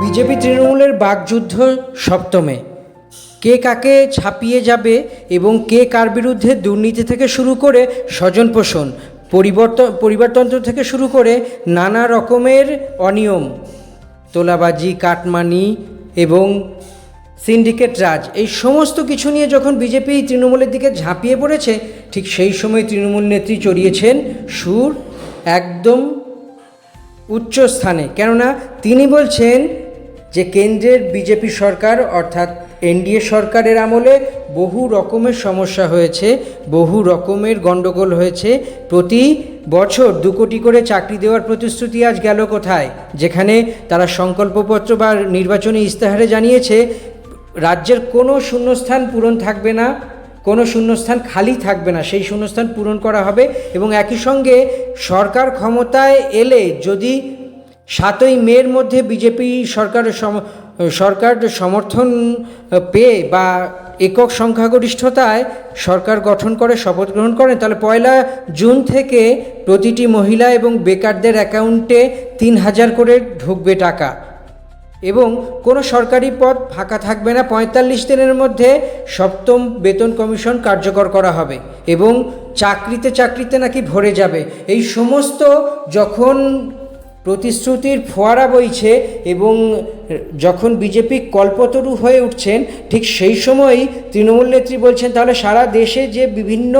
BJP তৃণমূলের বাকযুদ্ধ সপ্তমে, কে কাকে ছাপিয়ে যাবে এবং কে কার বিরুদ্ধে দুর্নীতি থেকে শুরু করে স্বজনপোষণ, পরিবারতন্ত্র থেকে শুরু করে নানা রকমের অনিয়ম, তোলাবাজি, কাটমানি এবং সিন্ডিকেট রাজ, এই সমস্ত কিছু নিয়ে যখন বিজেপি তৃণমূলের দিকে ঝাঁপিয়ে পড়েছে, ঠিক সেই সময় তৃণমূল নেত্রী চড়িয়েছেন সুর একদম উচ্চ স্থানে। কেননা তিনি বলছেন যে কেন্দ্রের বিজেপি সরকার অর্থাৎ এনডিএ সরকারের আমলে বহু রকমের সমস্যা হয়েছে, বহু রকমের গণ্ডগোল হয়েছে। প্রতি বছর 2 কোটি করে চাকরি দেওয়ার প্রতিশ্রুতি আজ গেল কোথায়? যেখানে তারা সংকল্পপত্র বা নির্বাচনী ইস্তেহারে জানিয়েছে রাজ্যের কোনো শূন্যস্থান পূরণ থাকবে না, কোনো শূন্যস্থান খালি থাকবে না, সেই শূন্যস্থান পূরণ করা হবে। এবং একই সঙ্গে সরকার ক্ষমতায় এলে যদি 7ই মের মধ্যে বিজেপি সরকার সমর্থন পেয়ে বা একক সংখ্যাগরিষ্ঠতায় সরকার গঠন করে শপথ গ্রহণ করেন, তাহলে 1 জুন থেকে প্রতিটি মহিলা এবং বেকারদের অ্যাকাউন্টে 3,000 করে ঢুকবে টাকা এবং কোনো সরকারি পদ ফাঁকা থাকবে না। 45 দিনের মধ্যে 7ম বেতন কমিশন কার্যকর করা হবে এবং চাকরিতে নাকি ভরে যাবে। এই সমস্ত যখন প্রতিশ্রুতির ফোয়ারা বইছে এবং যখন বিজেপি কল্পতরু হয়ে উঠছেন, ঠিক সেই সময়ই তৃণমূল নেত্রী বলছেন তাহলে সারা দেশে যে বিভিন্ন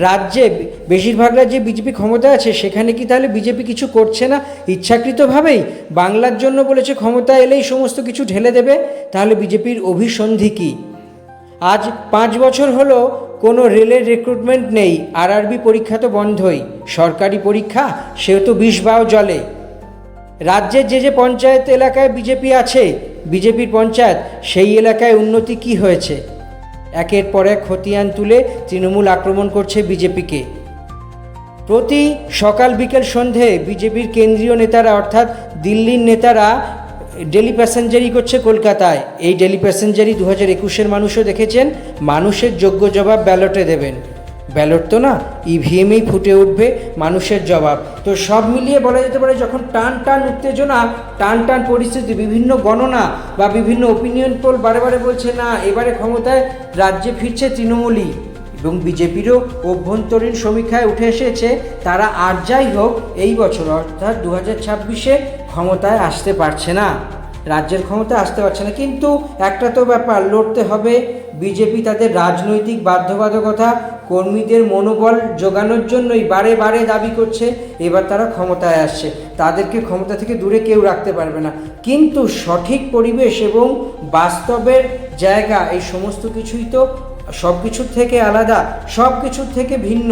রাজ্যে, বেশিরভাগ রাজ্যে বিজেপি ক্ষমতা আছে, সেখানে কি তাহলে বিজেপি কিছু করছে না ইচ্ছাকৃতভাবেই? বাংলার জন্য বলেছে ক্ষমতা এলেই সমস্ত কিছু ঢেলে দেবে। তাহলে বিজেপির অভিসন্ধি কী? আজ 5 বছর হলো কোনো রেলের রিক্রুটমেন্ট নেই, আরআরবি পরীক্ষা তো বন্ধই, সরকারি পরীক্ষা সেও তো 20 বাও জলে। রাজ্যের যে পঞ্চায়েত এলাকায় বিজেপি আছে, বিজেপির পঞ্চায়েত, সেই এলাকায় উন্নতি কি হয়েছে? একের পর এক খতিয়ান তুলে তৃণমূল আক্রমণ করছে বিজেপিকে। প্রতি সকাল বিকেল সন্ধে বিজেপির কেন্দ্রীয় নেতারা অর্থাৎ দিল্লির নেতারা ডেলি প্যাসেঞ্জারি করছে কলকাতায়। এই ডেলি প্যাসেঞ্জারি 2021-এর মানুষও দেখেছেন। মানুষের যোগ্য জবাব ব্যালটে দেবেন। ব্যালট তো না, ইভিএমেই ফুটে উঠবে মানুষের জবাব। তো সব মিলিয়ে বলা যেতে পারে যখন টান উত্তেজনা, টান পরিস্থিতি, বিভিন্ন গণনা বা বিভিন্ন ওপিনিয়ন পোল বারে বলছে না এবারে ক্ষমতায় রাজ্যে ফিরছে তৃণমূলই, এবং বিজেপিরও অভ্যন্তরীণ সমীক্ষায় উঠে এসেছে তারা আর যাই হোক এই বছর অর্থাৎ 2026-এ ক্ষমতায় আসতে পারছে না, রাজ্যের ক্ষমতা আসতে পারছে না। কিন্তু একটা তো ব্যাপার, লড়তে হবে। বিজেপি তাদের রাজনৈতিক বাধ্যবাধকতা, কর্মীদের মনোবল জোগানোর জন্যই বারে দাবি করছে এবার তারা ক্ষমতায় আসছে, তাদেরকে ক্ষমতা থেকে দূরে কেউ রাখতে পারবে না। কিন্তু সঠিক পরিবেশ এবং বাস্তবের জায়গা, এই সমস্ত কিছুই তো সব কিছুর থেকে আলাদা, সব কিছুর থেকে ভিন্ন।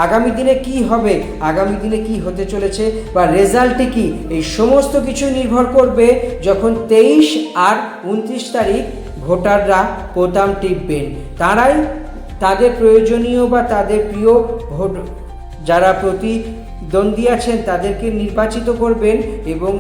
আগামী দিনে কি হবে, আগামী দিনে কি হতে চলেছে বা রেজাল্টে কি, এই সমস্ত কিছু নির্ভর করবে যখন 23 আর 29 তারিখ ভোটাররা বোতাম টিপবেন। তারাই তাদের প্রয়োজনীয় বা তাদের প্রিয় ভোট যারা প্রতিদ্বন্দ্বী আছেন তাদেরকে নির্বাচিত করবেন এবং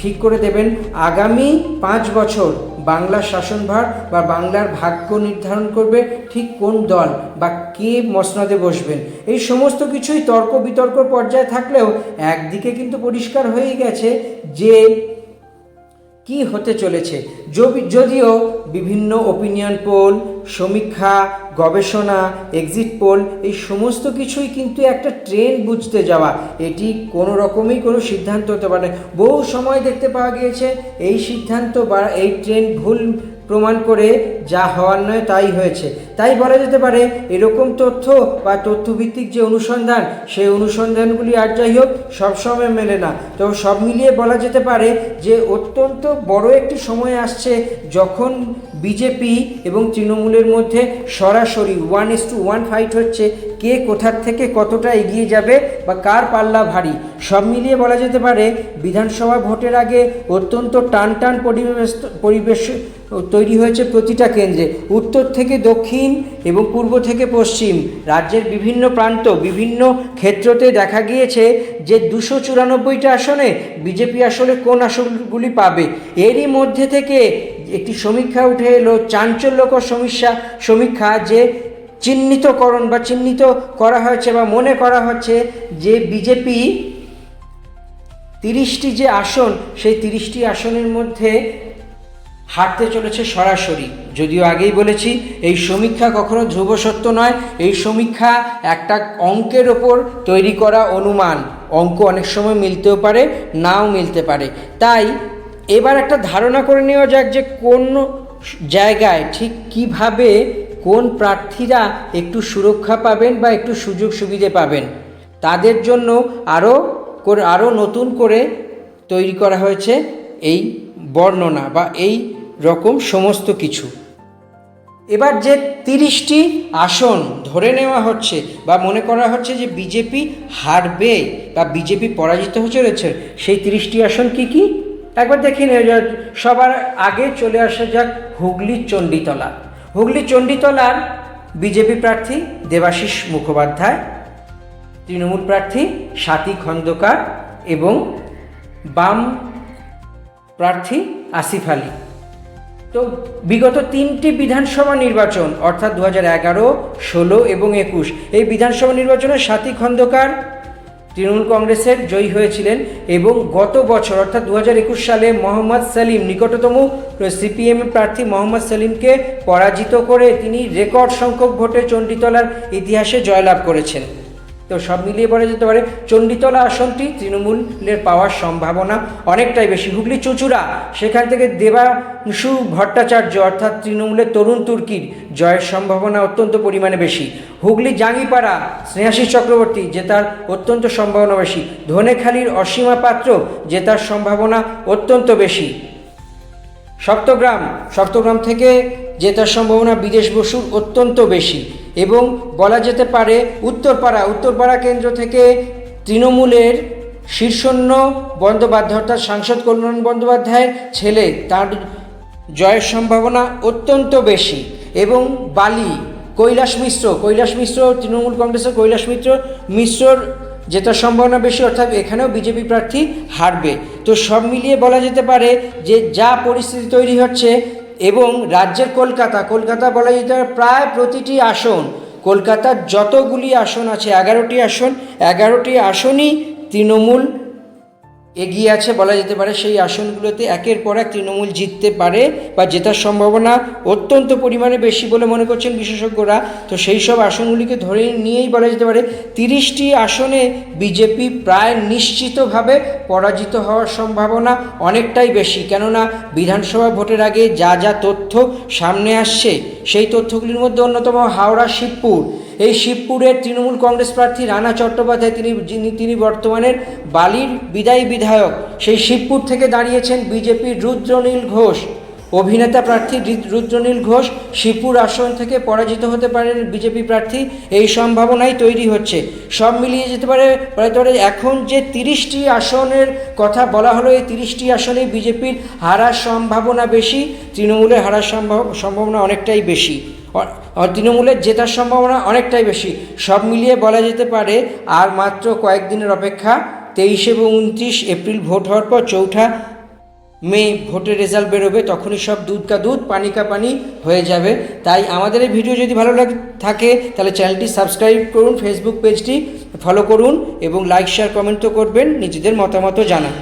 ঠিক করে দেবেন আগামী 5 বছর বাংলার শাসনভার বা বাংলার ভাগ্য নির্ধারণ করবে ঠিক কোন দল বা কে মসনদে বসবেন। এই সমস্ত কিছুই তর্ক বিতর্ক পর্যায়ে থাকলেও একদিকে কিন্তু পরিষ্কার হয়ে গেছে যে কি হতে চলেছে। যদিও বিভিন্ন ওপিনিয়ন পোল, সমীক্ষা, গবেষণা, এক্সিট পোল, এই সমস্ত কিছুই কিন্তু একটা ট্রেন্ড বুঝতে যাওয়া, এটি কোনো রকমই কোনো সিদ্ধান্ত হতে পারে না। বহু সময় দেখতে পাওয়া গিয়েছে এই সিদ্ধান্ত বা এই ট্রেন্ড ভুল প্রমাণ করে যা হওয়ার নয় তাই হয়েছে। তাই বলা যেতে পারে এরকম তথ্য বা তথ্যভিত্তিক যে অনুসন্ধান, সেই অনুসন্ধানগুলি আর যাই হোক সবসময় মেলে না। তো সব মিলিয়ে বলা যেতে পারে যে অত্যন্ত বড় একটি সময় আসছে যখন বিজেপি এবং তৃণমূলের মধ্যে সরাসরি 1:1 ফাইট হচ্ছে, কে কোথার থেকে কতটা এগিয়ে যাবে বা কার পাল্লা ভারী। সব মিলিয়ে বলা যেতে পারে বিধানসভা ভোটের আগে অত্যন্ত টান পরিবেশ তৈরি হয়েছে প্রতিটা কেন্দ্রে, উত্তর থেকে দক্ষিণ এবং পূর্ব থেকে পশ্চিম। রাজ্যের বিভিন্ন প্রান্ত, বিভিন্ন ক্ষেত্রতে দেখা গিয়েছে যে 294টা আসনে বিজেপি আসলে কোন আসনগুলি পাবে। এরই মধ্যে থেকে একটি সমীক্ষা উঠে এলো, চাঞ্চল্যকর সমীক্ষা, যে চিহ্নিতকরণ বা চিহ্নিত করা হয়েছে বা মনে করা হচ্ছে যে বিজেপি 30টি যে আসন, সেই 30টি আসনের মধ্যে হাঁটতে চলেছে সরাসরি। যদিও আগেই বলেছি, এই সমীক্ষা কখনো ধ্রুব সত্য নয়, এই সমীক্ষা একটা অঙ্কের ওপর তৈরি করা অনুমান। অঙ্ক অনেক সময় মিলতেও পারে, নাও মিলতে পারে। তাই এবার একটা ধারণা করে নেওয়া যাক যে কোন জায়গায় ঠিক কিভাবে কোন প্রার্থীরা একটু সুরক্ষা পাবেন বা একটু সুযোগ সুবিধে পাবেন। তাদের জন্য আরও নতুন করে তৈরি করা হয়েছে এই বর্ণনা বা এই রকম সমস্ত কিছু। এবার যে 30টি আসন ধরে নেওয়া হচ্ছে বা মনে করা হচ্ছে যে বিজেপি হারবে বা বিজেপি পরাজিত হয়ে চলেছে, সেই 30টি আসন কি কি একবার দেখে নেওয়া যাক। সবার আগে চলে আসা যাক হুগলির চণ্ডীতলা। হুগলির চণ্ডীতলার বিজেপি প্রার্থী দেবাশিস মুখোপাধ্যায়, তৃণমূল প্রার্থী স্বাতী খন্দকার এবং বাম প্রার্থী আসিফ আলী। তো বিগত 3টি বিধানসভা নির্বাচন অর্থাৎ 2011, 16 এবং 21 এই বিধানসভা নির্বাচনে স্বাতী খন্দকার তৃণমূল কংগ্রেসের জয়ী হয়েছিলেন এবং গত বছর অর্থাৎ 2021 সালে মোহাম্মদ সেলিম, নিকটতম সিপিএম প্রার্থী মোহাম্মদ সেলিমকে পরাজিত করে তিনি রেকর্ড সংখ্যক ভোটে চণ্ডীতলার ইতিহাসে জয়লাভ করেছেন। তো সব মিলিয়ে বলা যেতে পারে চণ্ডীতলা আসনটি তৃণমূলের পাওয়ার সম্ভাবনা অনেকটাই বেশি। হুগলি চুঁচুড়া, সেখান থেকে দেবাংশু ভট্টাচার্য অর্থাৎ তৃণমূলের তরুণ তুর্কির জয়ের সম্ভাবনা অত্যন্ত পরিমাণে বেশি। হুগলি জাঙ্গিপাড়া স্নেহাশিস চক্রবর্তী জেতার অত্যন্ত সম্ভাবনা বেশি। ধনেখালির অসীমা পাত্র জেতার সম্ভাবনা অত্যন্ত বেশি। সপ্তগ্রাম থেকে জেতার সম্ভাবনা বিদেশ বসুর অত্যন্ত বেশি। এবং বলা যেতে পারে উত্তরপাড়া কেন্দ্র থেকে তৃণমূলের শীর্ষণ্য বন্দ্যোপাধ্যায় অর্থাৎ সাংসদ কল্যাণ বন্দ্যোপাধ্যায়ের ছেলে, তার জয়ের সম্ভাবনা অত্যন্ত বেশি। এবং বালি কৈলাস মিশ্র তৃণমূল কংগ্রেসের কৈলাস মিশ্রর জেতার সম্ভাবনা বেশি, অর্থাৎ এখানেও বিজেপি প্রার্থী হারবে। তো সব মিলিয়ে বলা যেতে পারে যে যা পরিস্থিতি তৈরি হচ্ছে এবং রাজ্যের কলকাতা বলা যেতে পারে প্রায় প্রতিটি আসন, কলকাতার যতগুলি আসন আছে 11টি আসনই তৃণমূল এগিয়ে আছে বলা যেতে পারে। সেই আসনগুলোতে একের পর এক তৃণমূল জিততে পারে বা জেতার সম্ভাবনা অত্যন্ত পরিমাণে বেশি বলে মনে করছেন বিশেষজ্ঞরা। তো সেই সব আসনগুলিকে ধরে নিয়েই বলা যেতে পারে 30টি আসনে বিজেপি প্রায় নিশ্চিতভাবে পরাজিত হওয়ার সম্ভাবনা অনেকটাই বেশি। কেননা বিধানসভা ভোটের আগে যা তথ্য সামনে আসছে, সেই তথ্যগুলির মধ্যে অন্যতম হাওড়া শিবপুর। এই শিবপুরের তৃণমূল কংগ্রেস প্রার্থী রানা চট্টোপাধ্যায়, তিনি বর্তমানের বালির বিদায়ী বিধায়ক। সেই শিবপুর থেকে দাঁড়িয়েছেন বিজেপির রুদ্রনীল ঘোষ, অভিনেতা প্রার্থী রুদ্রনীল ঘোষ শিবপুর আসন থেকে পরাজিত হতে পারেন বিজেপি প্রার্থী, এই সম্ভাবনাই তৈরি হচ্ছে। সব মিলিয়ে যেতে পারে এখন যে 30টি আসনের কথা বলা হলো, এই 30টি আসনে বিজেপির হারার সম্ভাবনা বেশি, তৃণমূলের হারার সম্ভাবনা অনেকটাই বেশি, তৃণমূলের জেতার সম্ভাবনা অনেকটাই বেশি। সব মিলিয়ে বলা যেতে পারে আর মাত্র কয়েকদিনের অপেক্ষা। 23 এবং 29 এপ্রিল ভোট হওয়ার পর 4 মে ভোটের রেজাল্ট বেরোবে, তখনই সব দুধ কা দুধ পানি কা পানি হয়ে যাবে। তাই আমাদের এই ভিডিও যদি ভালো থাকে তাহলে চ্যানেলটি সাবস্ক্রাইব করুন, ফেসবুক পেজটি ফলো করুন এবং লাইক শেয়ার কমেন্টও করবেন, নিজেদের মতামতও জানান।